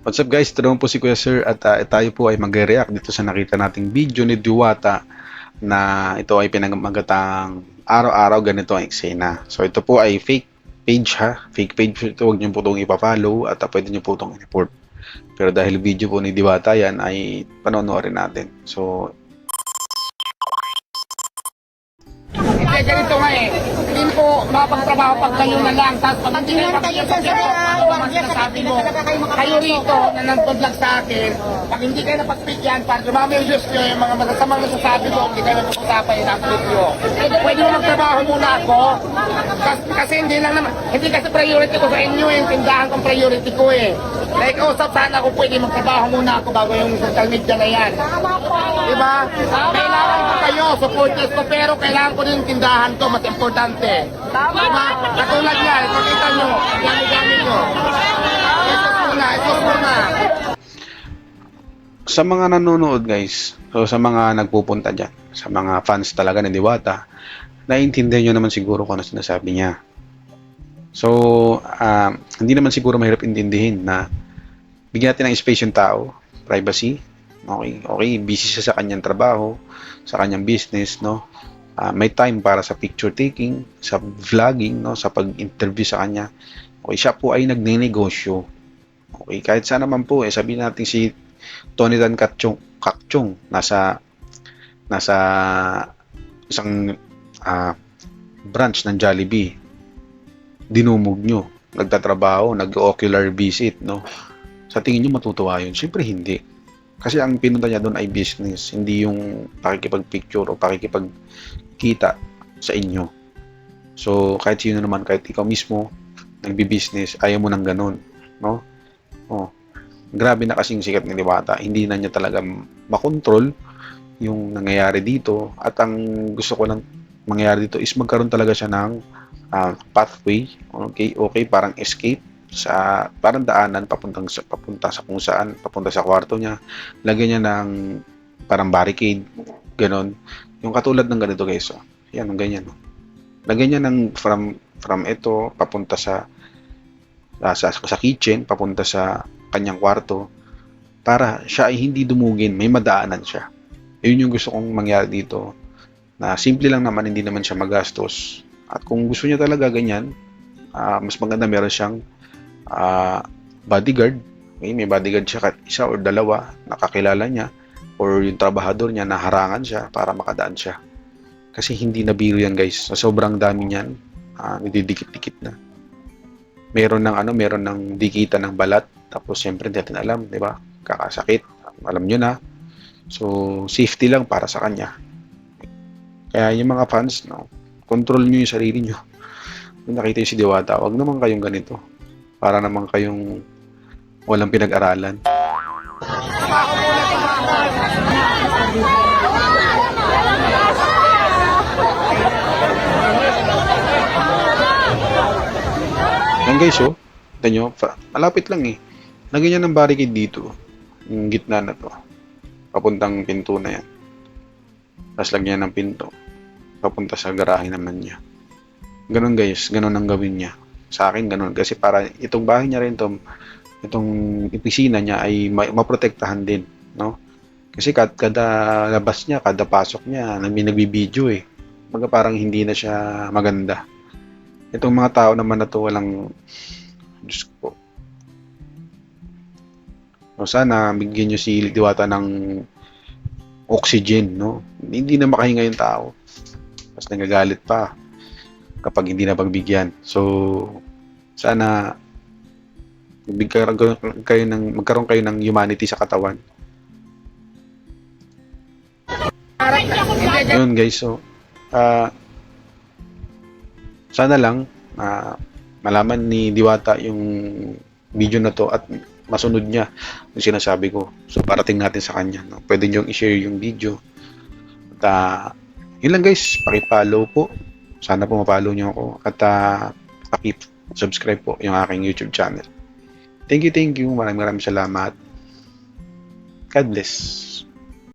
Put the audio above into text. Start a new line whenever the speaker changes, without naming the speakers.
What's up guys, ito naman po si Kuya Sir at tayo po ay magre-react dito sa nakita nating video ni Diwata na ito ay pinamagatang araw-araw ganito ang eksena. So ito po ay fake page ha, fake page ito, huwag niyo po itong ipapollow at pwede niyo po itong i-report. Pero dahil video po ni Diwata yan ay panonoorin natin. So
Hindi, ganito nga eh. Hindi po mapagtrabaho pag kayo na lang. Tapos pag hindi kayo sabi mo, kayo rito na nandun lang sa akin, pag hindi kayo napagpigyan, para dumami yung Diyos nyo, yung mga masasamang nasasabi mo, hindi kayo napag-usapan yung upload nyo. Pwede mo magtrabaho muna ako. Kasi hindi lang naman, hindi kasi priority ko sa inyo yung tindahan kong priority ko eh. Like, usap sana ako pwede magtrabaho muna ako bago yung social media na yan. Diba? Kailangan ko kayo, supporters ko, pero kailangan ko din yung tindahan ko, mas importante. Diba? Katulad yan, ipakita nyo, gamit nyo. Isos muna.
sa mga nanonood guys, so sa mga nagpupunta dyan, sa mga fans talaga ni Diwata, naiintindihan nyo naman siguro kung ano sinasabi niya. So, hindi naman siguro mahirap intindihin na bigyan natin ng space yung tao, privacy. Okay, busy siya sa kanyang trabaho, sa kanyang business, no? May time para sa picture taking, sa vlogging, no? Sa pag-interview sa kanya. Okay, siya po ay nagnenegosyo. Okay, kahit saan naman po, sabihin natin si Tony Tan Kakchong nasa isang branch ng Jollibee, dinumog nyo, nagtatrabaho, nag-ocular visit, no? Sa tingin nyo matutuwa yun? Siyempre hindi. Kasi ang pinunta niya doon ay business, hindi yung pakikipag-picture o pakikipagkita sa inyo. So, kahit sino naman, kahit ikaw mismo, nagbi-business, ayaw mo ng ganun, no? Oh, grabe na kasing sikat ni Diwata, hindi na niya talaga makontrol yung nangyayari dito, at ang gusto ko lang mangyayari dito is magkaroon talaga siya ng pathway, okay, parang escape, sa parang daanan papunta sa kung saan, papunta sa kwarto niya. Lagyan niya ng parang barricade, ganon. Yung katulad ng ganito guys, yan, ng ganyan. Lagyan niya ng from ito papunta sa kitchen, papunta sa kanyang kwarto, para siya ay hindi dumugin, may madaanan siya. Yun yung gusto kong mangyari dito, na simple lang naman, hindi naman siya magastos. At kung gusto niya talaga ganyan, mas maganda meron siyang bodyguard. Okay, may bodyguard siya, isa or dalawa, nakakilala niya, or yung trabahador niya, naharangan siya para makadaan siya. Kasi hindi na biro yan guys, sa sobrang dami niyan, nididikit-dikit na. Meron ng dikita ng balat, tapos siyempre hindi natin alam, di ba? Kakasakit, alam nyo na. So, safety lang para sa kanya. Kaya yung mga fans, no, control nyo yung sarili nyo. Kung nakita yung si Diwata, wag naman kayong ganito. Para naman kayong walang pinag-aralan. Yan guys, kita nyo, malapit lang eh. Lagyan niya ng barricade dito, yung gitna na to, papuntang pinto na yan. Tapos lagyan ng pinto, papunta sa garahe naman niya. Ganun guys, ganun ang gawin niya. Sa akin ganun, kasi para itong bahay niya rin, itong opisina niya ay maprotektahan din, no? Kasi kada labas niya, kada pasok niya, nagbibideo eh. Baga parang hindi na siya maganda. Itong mga tao naman na to, walang, Diyos ko po. So, sana bigyan nyo si Diwata ng oxygen, no? Hindi na makahinga yung tao. Tapos nagagalit pa kapag hindi na pagbigyan. So, sana magkaroon kayo ng humanity sa katawan. Yun guys, so sana lang malaman ni Diwata yung video na to at masunod niya yung sinasabi ko. So parating natin sa kanya, no? Pwede nyo i-share yung video. At yun lang guys, paki-follow po. Sana po ma-follow nyo ako. At paki-subscribe po yung aking YouTube channel. Thank you. Maraming salamat. God bless.